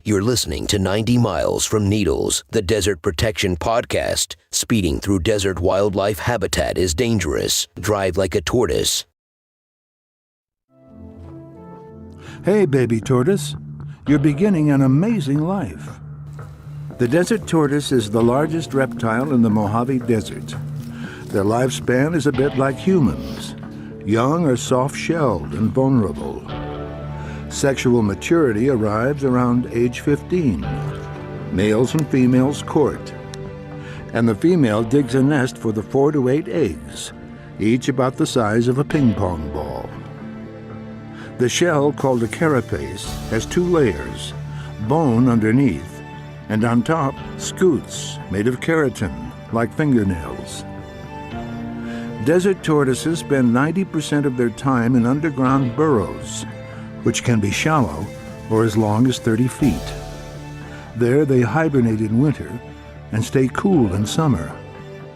You're listening to 90 Miles from Needles, the Desert Protection Podcast. Speeding through desert wildlife habitat is dangerous. Drive like a tortoise. Hey, baby tortoise. You're beginning an amazing life. The desert tortoise is the largest reptile in the Mojave Desert. Their lifespan is a bit like humans. Young are soft-shelled and vulnerable. Sexual maturity arrives around age 15. Males and females court. And the female digs a nest for the 4 to 8 eggs, each about the size of a ping-pong ball. The shell, called a carapace, has 2 layers, bone underneath, and on top, scutes made of keratin, like fingernails. Desert tortoises spend 90% of their time in underground burrows, which can be shallow or as long as 30 feet. There they hibernate in winter and stay cool in summer,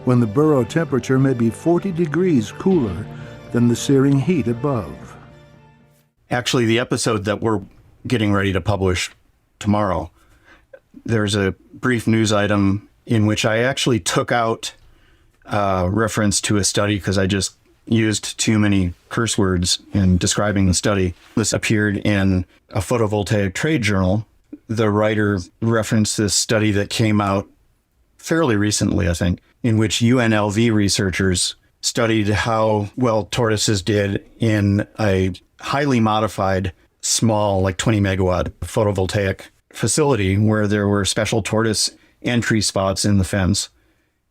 when the burrow temperature may be 40 degrees cooler than the searing heat above. Actually, the episode that we're getting ready to publish tomorrow, there's a brief news item in which I actually took out reference to a study because I just used too many curse words in describing the study. This appeared in a photovoltaic trade journal. The writer referenced this study that came out fairly recently, I think, in which UNLV researchers studied how well tortoises did in a highly modified, small, like 20 megawatt photovoltaic facility where there were special tortoise entry spots in the fence,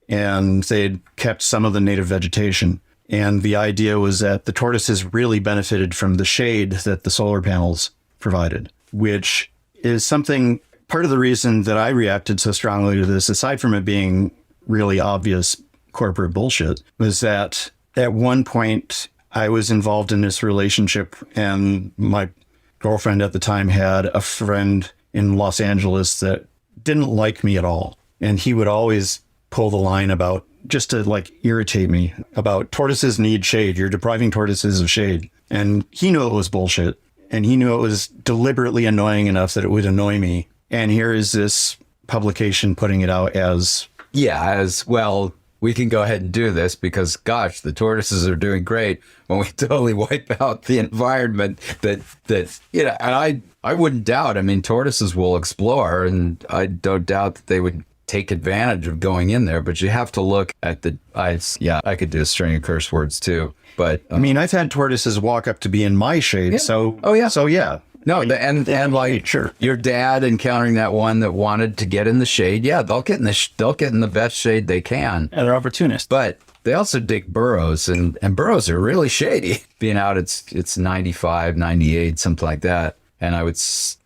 and they'd kept some of the native vegetation. And the idea was that the tortoises really benefited from the shade that the solar panels provided, which is something, part of the reason that I reacted so strongly to this, aside from it being really obvious corporate bullshit, was that at one point I was involved in this relationship and my girlfriend at the time had a friend in Los Angeles that didn't like me at all. And he would always pull the line about, just to like irritate me, about tortoises need shade. You're depriving tortoises of shade. And he knew it was bullshit. And he knew it was deliberately annoying enough that it would annoy me. And here is this publication putting it out as... Yeah, as well, we can go ahead and do this because, gosh, the tortoises are doing great when we totally wipe out the environment that and I wouldn't doubt. I mean, tortoises will explore, and I don't doubt that they would take advantage of going in there, but you have to look at I could do a string of curse words too, but I mean, I've had tortoises walk up to be in my shade, yeah. So yeah. No, and like sure, your dad encountering that one that wanted to get in the shade. Yeah, they'll get in the best shade they can. And they're opportunists. But they also dig burrows, and burrows are really shady. Being out, it's 95, 98, something like that. And I would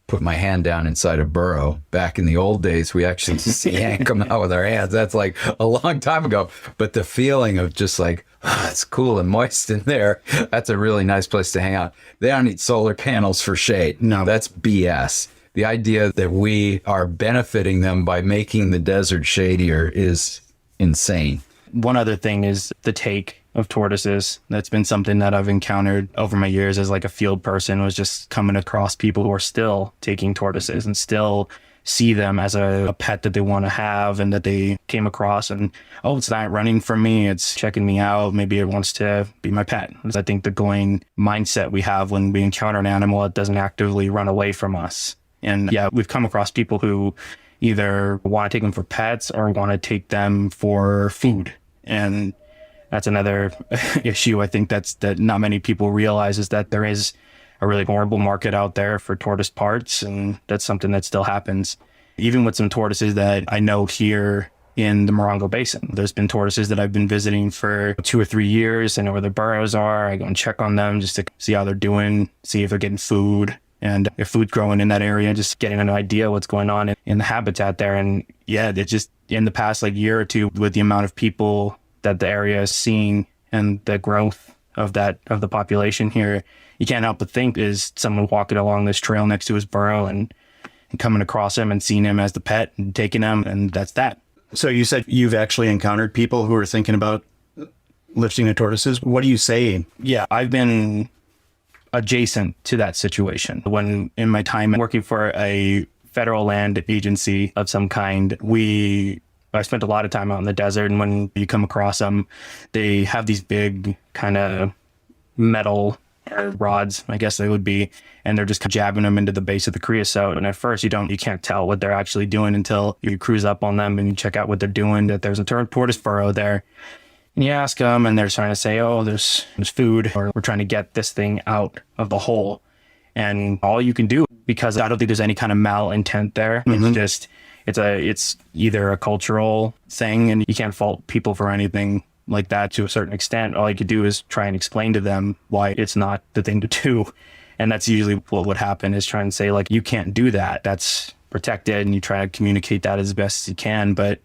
put my hand down inside a burrow. Back in the old days, we actually used to yank them out with our hands. That's like a long time ago. But the feeling of just like, it's cool and moist in there. That's a really nice place to hang out. They don't need solar panels for shade. No, that's BS. The idea that we are benefiting them by making the desert shadier is insane. One other thing is the take of tortoises. That's been something that I've encountered over my years as like a field person, was just coming across people who are still taking tortoises and still see them as a pet that they want to have, and that they came across and, oh, it's not running from me, it's checking me out, maybe it wants to be my pet. I think the going mindset we have when we encounter an animal that doesn't actively run away from us. And yeah, we've come across people who either want to take them for pets or want to take them for food. And that's another issue I think that not many people realize, is that there is a really horrible market out there for tortoise parts, and that's something that still happens. Even with some tortoises that I know here in the Morongo Basin, there's been tortoises that I've been visiting for 2 or 3 years. I know where their burrows are. I go and check on them just to see how they're doing, see if they're getting food, and if food's growing in that area, just getting an idea what's going on in the habitat there. And yeah, it just, in the past like year or two, with the amount of people that the area is seeing and the growth of the population here, you can't help but think, is someone walking along this trail next to his burrow and coming across him and seeing him as the pet and taking him, and that's that. So you said you've actually encountered people who are thinking about lifting the tortoises. What do you say? Yeah, I've been adjacent to that situation. When in my time working for a federal land agency of some kind, I spent a lot of time out in the desert, and when you come across them, they have these big kind of metal rods, I guess they would be, and they're just jabbing them into the base of the creosote. And at first you can't tell what they're actually doing until you cruise up on them and you check out what they're doing, that there's a tortoise burrow there. And you ask them, and they're trying to say, oh, there's food, or we're trying to get this thing out of the hole. And all you can do, because I don't think there's any kind of malintent there, it's either a cultural thing, and you can't fault people for anything like that to a certain extent. All you could do is try and explain to them why it's not the thing to do. And that's usually what would happen, is try and say, like, you can't do that. That's protected, and you try to communicate that as best as you can. But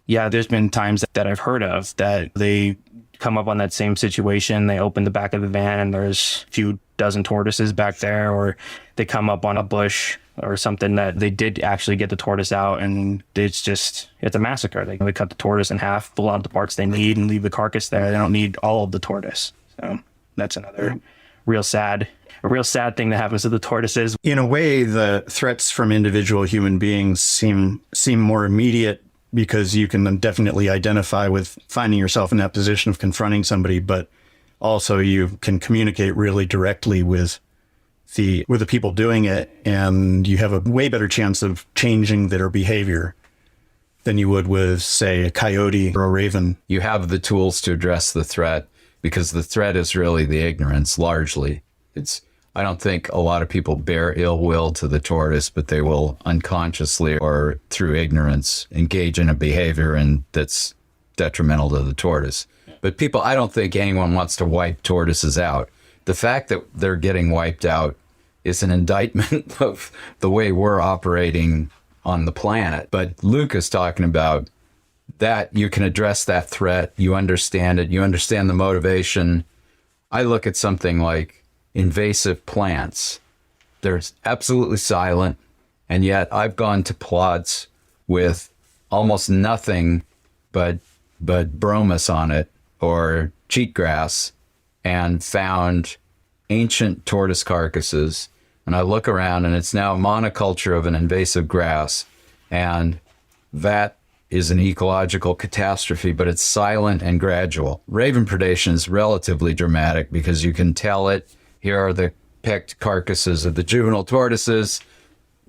yeah, there's been times that I've heard of that they come up on that same situation. They open the back of the van and there's a few dozen tortoises back there, or they come up on a bush or something that they did actually get the tortoise out, and it's a massacre. They cut the tortoise in half, pull out the parts they need, and leave the carcass there. They don't need all of the tortoise. So that's another real sad thing that happens to the tortoises. In a way, the threats from individual human beings seem more immediate, because you can definitely identify with finding yourself in that position of confronting somebody, but also you can communicate really directly with the people doing it, and you have a way better chance of changing their behavior than you would with, say, a coyote or a raven. You have the tools to address the threat, because the threat is really the ignorance, largely. I don't think a lot of people bear ill will to the tortoise, but they will unconsciously or through ignorance engage in a behavior that's detrimental to the tortoise. But I don't think anyone wants to wipe tortoises out. The fact that they're getting wiped out is an indictment of the way we're operating on the planet. But Luke is talking about that you can address that threat. You understand it. You understand the motivation. I look at something like invasive plants. They're absolutely silent. And yet I've gone to plots with almost nothing but bromus on it or cheatgrass and found ancient tortoise carcasses. And I look around and it's now a monoculture of an invasive grass. And that is an ecological catastrophe, but it's silent and gradual. Raven predation is relatively dramatic because you can tell it. Here are the picked carcasses of the juvenile tortoises.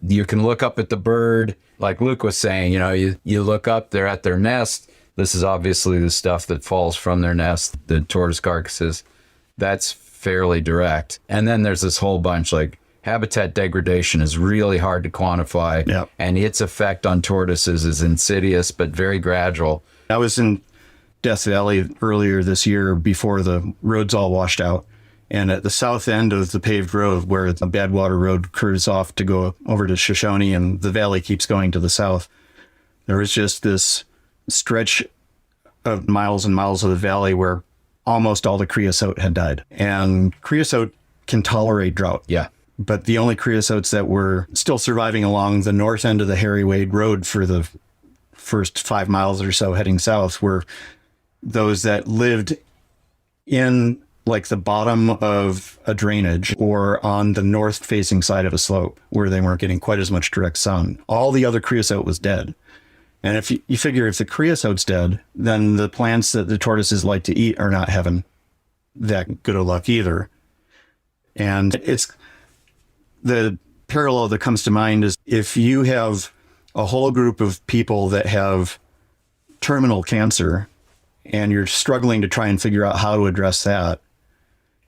You can look up at the bird. Like Luke was saying, you look up, they're at their nest. This is obviously the stuff that falls from their nest, the tortoise carcasses. That's fairly direct. And then there's this whole bunch, like habitat degradation is really hard to quantify. Yep. And its effect on tortoises is insidious, but very gradual. I was in Death Valley earlier this year before the roads all washed out. And at the south end of the paved road where the Badwater Road curves off to go over to Shoshone and the valley keeps going to the south, there was just this stretch of miles and miles of the valley where almost all the creosote had died. And creosote can tolerate drought. Yeah. But the only creosotes that were still surviving along the north end of the Harry Wade Road for the first 5 miles or so heading south were those that lived in like the bottom of a drainage or on the north facing side of a slope where they weren't getting quite as much direct sun. All the other creosote was dead. And if you figure if the creosote's dead, then the plants that the tortoises like to eat are not having that good of luck either. And it's the parallel that comes to mind is if you have a whole group of people that have terminal cancer and you're struggling to try and figure out how to address that,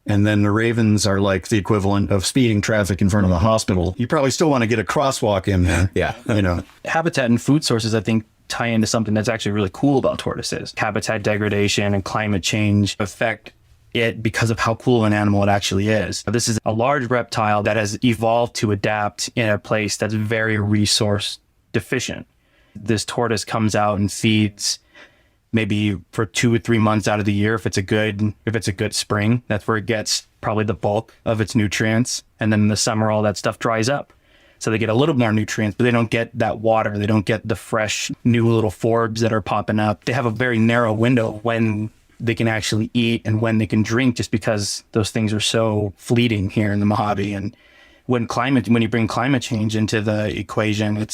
and then the ravens are like the equivalent of speeding traffic in front of the hospital, you probably still want to get a crosswalk in there. Yeah. Habitat and food sources, I think, tie into something that's actually really cool about tortoises. Habitat degradation and climate change affect it because of how cool an animal it actually is. This is a large reptile that has evolved to adapt in a place that's very resource deficient. This tortoise comes out and feeds maybe for 2 or 3 months out of the year if it's a good spring. That's where it gets probably the bulk of its nutrients. And then in the summer, all that stuff dries up. So they get a little more nutrients, but they don't get that water. They don't get the fresh new little forbs that are popping up. They have a very narrow window when they can actually eat and when they can drink, just because those things are so fleeting here in the Mojave. And when you bring climate change into the equation,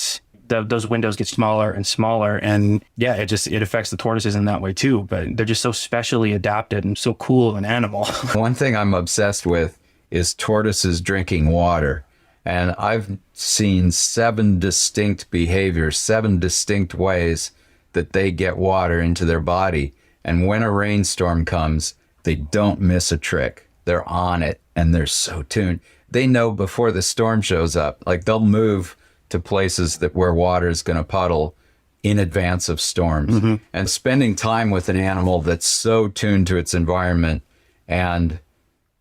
those windows get smaller and smaller. And yeah, it affects the tortoises in that way too. But they're just so specially adapted and so cool of an animal. One thing I'm obsessed with is tortoises drinking water. And I've seen 7 distinct behaviors, 7 distinct ways that they get water into their body. And when a rainstorm comes, they don't miss a trick. They're on it and they're so tuned. They know before the storm shows up, like they'll move to places where water is going to puddle in advance of storms. Mm-hmm. And spending time with an animal that's so tuned to its environment and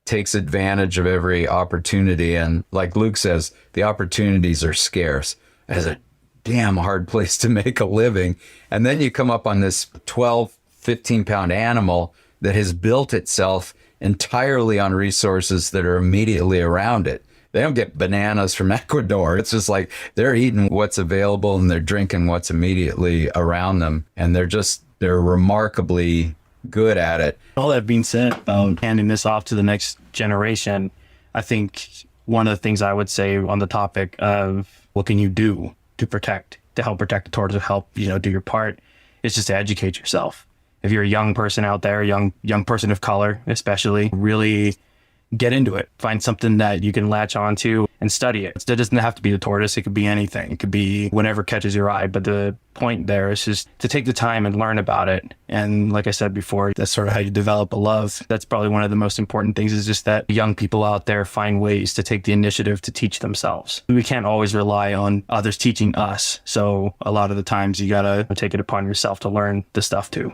takes advantage of every opportunity. And like Luke says, the opportunities are scarce. It's a damn hard place to make a living. And then you come up on this 12, 15-pound animal that has built itself entirely on resources that are immediately around it. They don't get bananas from Ecuador. It's just like they're eating what's available and they're drinking what's immediately around them. And they're remarkably good at it. All that being said about handing this off to the next generation, I think one of the things I would say on the topic of what can you do to help protect the tortoise, to help, do your part, is just to educate yourself. If you're a young person out there, young person of color especially, really get into it. Find something that you can latch onto and study it. It doesn't have to be the tortoise. It could be anything. It could be whatever catches your eye. But the point there is just to take the time and learn about it. And like I said before, that's sort of how you develop a love. That's probably one of the most important things, is just that young people out there find ways to take the initiative to teach themselves. We can't always rely on others teaching us. So a lot of the times you got to take it upon yourself to learn the stuff too.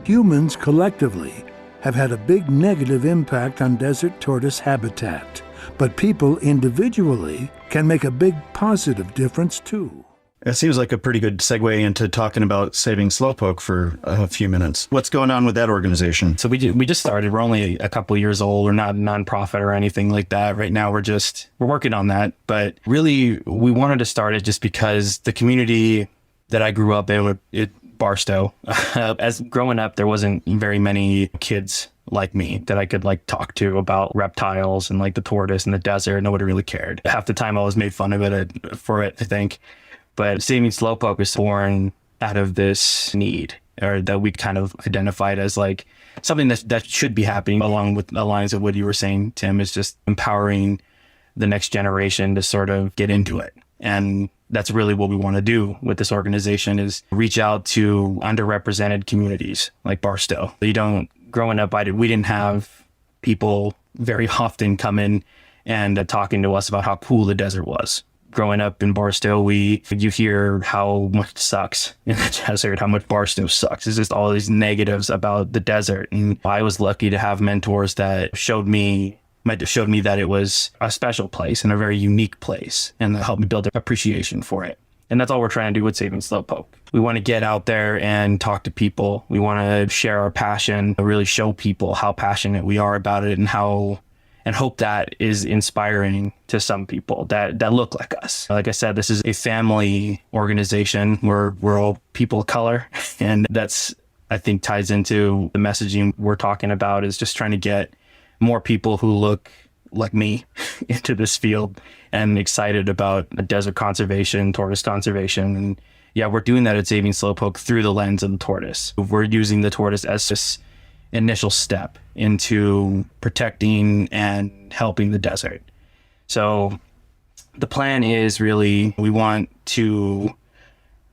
Humans collectively have had a big negative impact on desert tortoise habitat, but people individually can make a big positive difference too. It seems like a pretty good segue into talking about saving Slowpoke for a few minutes. What's going on with that organization? So we just started. We're only a couple years old. We're not a nonprofit or anything like that. Right now, we're working on that. But really, we wanted to start it just because the community that I grew up in, Barstow, as growing up, there wasn't very many kids like me that I could like talk to about reptiles and like the tortoise and the desert. Nobody really cared. Half the time I was made fun of it for it, I think. But saving Slowpoke was born out of this need, or that we kind of identified as like something that should be happening, along with the lines of what you were saying, Tim, is just empowering the next generation to sort of get into it. And that's really what we want to do with this organization, is reach out to underrepresented communities like Barstow. Growing up, we didn't have people very often come in and talking to us about how cool the desert was. Growing up in Barstow, you hear how much sucks in the desert, how much Barstow sucks. It's just all these negatives about the desert. And I was lucky to have mentors that showed me that it was a special place and a very unique place, and that helped me build an appreciation for it. And that's all we're trying to do with Saving Slowpoke. We want to get out there and talk to people. We want to share our passion, really show people how passionate we are about it, and hope that is inspiring to some people that look like us. Like I said, this is a family organization. We're all people of color, and that's, I think, ties into the messaging we're talking about, is just trying to get more people who look like me into this field and excited about desert conservation, tortoise conservation. And yeah, we're doing that at Saving Slowpoke through the lens of the tortoise. We're using the tortoise as this initial step into protecting and helping the desert. So the plan is really, we want to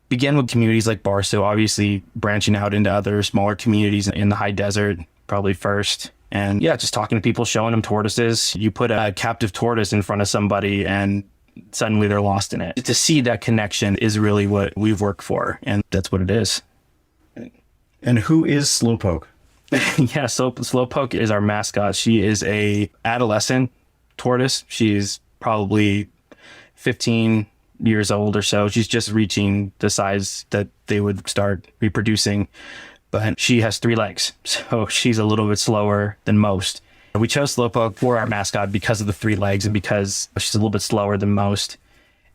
begin with communities like Barstow, obviously branching out into other smaller communities in the high desert, probably first. And yeah, just talking to people, showing them tortoises. You put a captive tortoise in front of somebody and suddenly they're lost in it. To see that connection is really what we've worked for, and that's what it is. And who is Slowpoke? Yeah, so Slowpoke is our mascot. She is a adolescent tortoise. She's probably 15 years old or so. She's just reaching the size that they would start reproducing. But she has 3 legs, so she's a little bit slower than most. We chose Slowpoke for our mascot because of the 3 legs and because she's a little bit slower than most.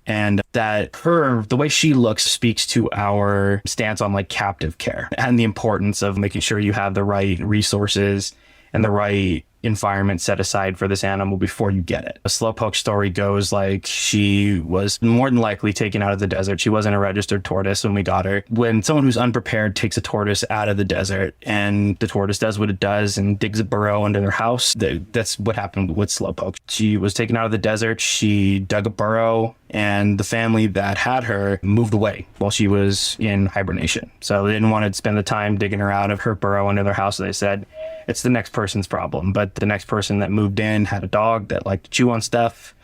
And that the way she looks speaks to our stance on like captive care and the importance of making sure you have the right resources and the right environment set aside for this animal before you get it. A Slowpoke story goes like she was more than likely taken out of the desert. She wasn't a registered tortoise when we got her. When someone who's unprepared takes a tortoise out of the desert, and the tortoise does what it does and digs a burrow under their house, that's what happened with Slowpoke. She was taken out of the desert. She dug a burrow, and the family that had her moved away while she was in hibernation. So they didn't want to spend the time digging her out of her burrow under their house. So they said, it's the next person's problem. But the next person that moved in had a dog that liked to chew on stuff.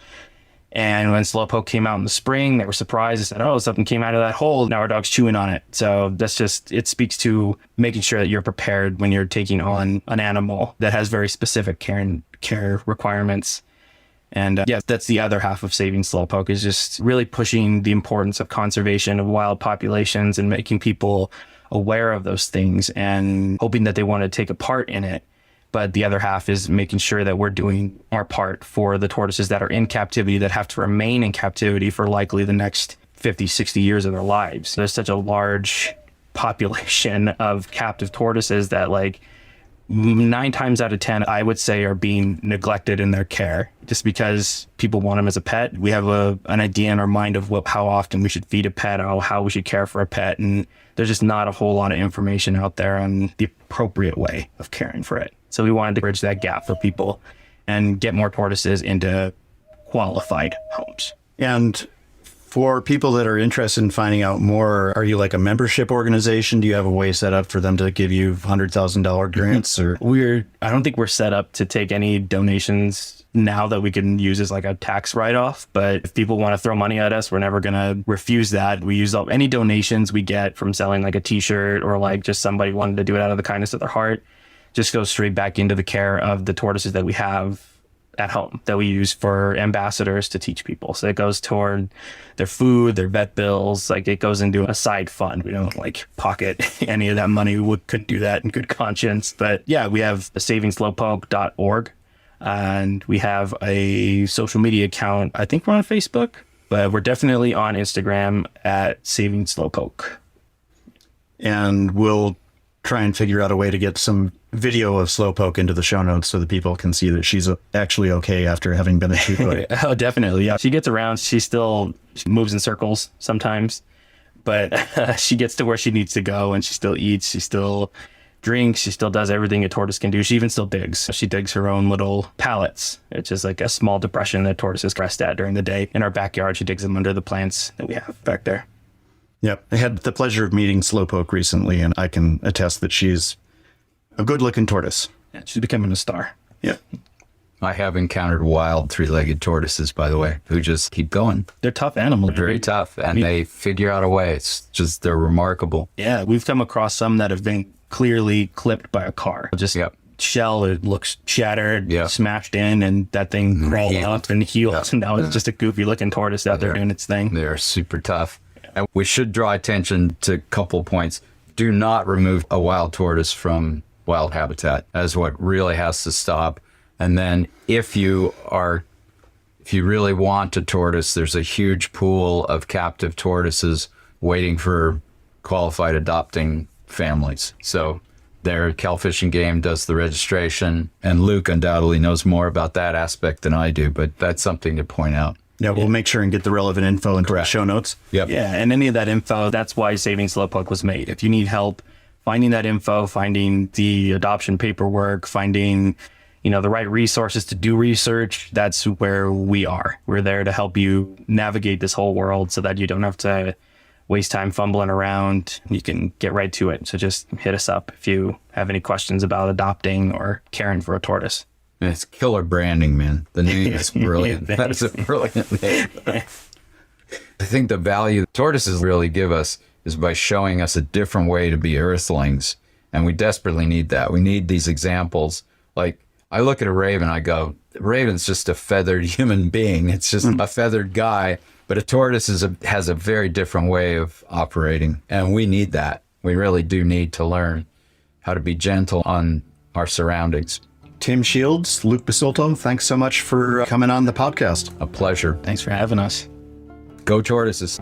And when Slowpoke came out in the spring, they were surprised. They said, oh, something came out of that hole. Now our dog's chewing on it. So it speaks to making sure that you're prepared when you're taking on an animal that has very specific care requirements. And yeah, that's the other half of Saving Slowpoke, is just really pushing the importance of conservation of wild populations and making people aware of those things and hoping that they want to take a part in it. But the other half is making sure that we're doing our part for the tortoises that are in captivity, that have to remain in captivity for likely the next 50, 60 years of their lives. There's such a large population of captive tortoises that, like, 9 times out of 10, I would say, are being neglected in their care just because people want them as a pet. We have an idea in our mind of how often we should feed a pet, or how we should care for a pet. And there's just not a whole lot of information out there on the appropriate way of caring for it. So we wanted to bridge that gap for people and get more tortoises into qualified homes. And for people that are interested in finding out more, are you like a membership organization? Do you have a way set up for them to give you $100,000 grants? Or I don't think we're set up to take any donations now that we can use as like a tax write-off. But if people want to throw money at us, we're never going to refuse that. We use any donations we get from selling like a t-shirt, or like just somebody wanted to do it out of the kindness of their heart, just goes straight back into the care of the tortoises that we have at home that we use for ambassadors to teach people. So it goes toward their food, their vet bills. Like, it goes into a side fund. We don't like pocket any of that money. We couldn't do that in good conscience. But yeah, we have savingslowpoke.org, and we have a social media account. I think we're on Facebook, but we're definitely on Instagram at Saving Slowpoke. And we'll try and figure out a way to get some video of Slowpoke into the show notes so that people can see that she's actually okay after having been a shoe toy. Oh, definitely. Yeah. She gets around. She moves in circles sometimes, but she gets to where she needs to go, and she still eats. She still drinks. She still does everything a tortoise can do. She even still digs. She digs her own little pallets. It's just like a small depression that tortoises rest at during the day. In our backyard, she digs them under the plants that we have back there. Yep. I had the pleasure of meeting Slowpoke recently, and I can attest that she's a good-looking tortoise. Yeah, she's becoming a star. Yep. I have encountered wild three-legged tortoises, by the way, who just keep going. They're tough animals. Very tough, and they figure out a way. It's just, they're remarkable. Yeah, we've come across some that have been clearly clipped by a car. Just shell, it looks shattered, smashed in, and that thing crawled up and healed. And now it's just a goofy-looking tortoise out there doing its thing. They're super tough. And we should draw attention to a couple points. Do not remove a wild tortoise from wild habitat. That's what really has to stop. And then if you really want a tortoise, there's a huge pool of captive tortoises waiting for qualified adopting families. So there, Cal Fish and Game does the registration, and Luke undoubtedly knows more about that aspect than I do, but that's something to point out. Yeah, we'll make sure and get the relevant info into the show notes. Yep. Yeah, and any of that info, that's why Saving Slowpoke was made. If you need help finding that info, finding the adoption paperwork, finding, the right resources to do research, that's where we are. We're there to help you navigate this whole world so that you don't have to waste time fumbling around. You can get right to it. So just hit us up if you have any questions about adopting or caring for a tortoise. It's killer branding, man. The name is brilliant. That is a brilliant name. I think the value tortoises really give us is by showing us a different way to be earthlings. And we desperately need that. We need these examples. Like, I look at a raven, I go, raven's just a feathered human being. It's just a feathered guy. But a tortoise has a very different way of operating. And we need that. We really do need to learn how to be gentle on our surroundings. Tim Shields, Luke Basolto, thanks so much for coming on the podcast. A pleasure. Thanks for having us. Go tortoises.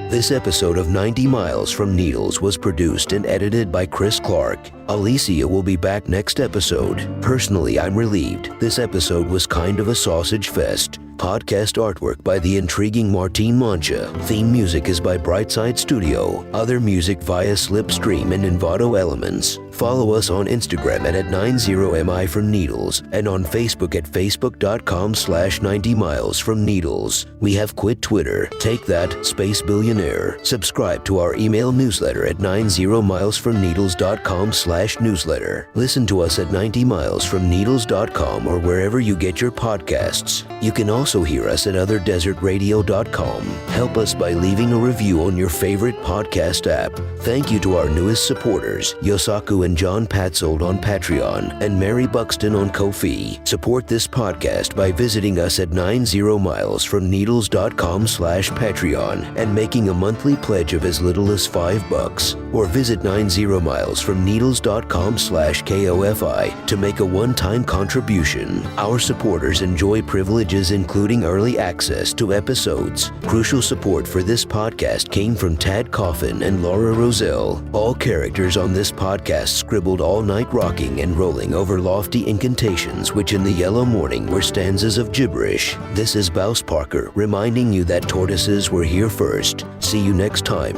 This episode of 90 Miles from Needles was produced and edited by Chris Clark. Alicia will be back next episode. Personally, I'm relieved. This episode was kind of a sausage fest. Podcast artwork by the intriguing Martine Mancha. Theme music is by Brightside Studio. Other music via Slipstream and Envato Elements. Follow us on Instagram at 90mi from Needles and on Facebook at facebook.com/90 miles from Needles. We have quit Twitter. Take that, Space Billionaire. Subscribe to our email newsletter at 90milesfromneedles.com/newsletter. Listen to us at 90milesfromneedles.com or wherever you get your podcasts. You can also hear us at otherdesertradio.com. Help us by leaving a review on your favorite podcast app. Thank you to our newest supporters, Yosaku and John Patzold on Patreon and Mary Buxton on Ko-fi. Support this podcast by visiting us at 90milesfromneedles.com/Patreon and making a monthly pledge of as little as $5, or visit 90milesfromneedles.com/KOFI to make a one-time contribution. Our supporters enjoy privileges including early access to episodes. Crucial support for this podcast came from Tad Coffin and Laura Roselle. All characters on this podcast scribbled all night rocking and rolling over lofty incantations which in the yellow morning were stanzas of gibberish. This is Bouse Parker reminding you that tortoises were here first. See you next time.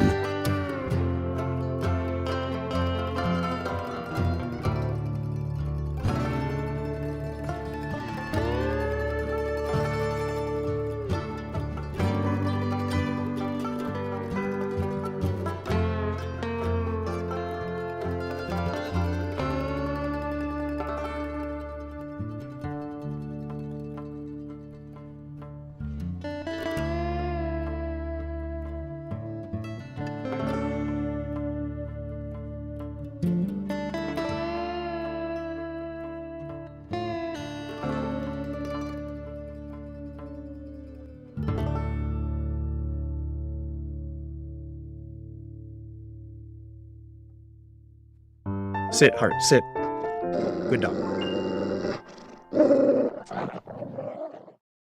Sit, Hart, sit. Good dog.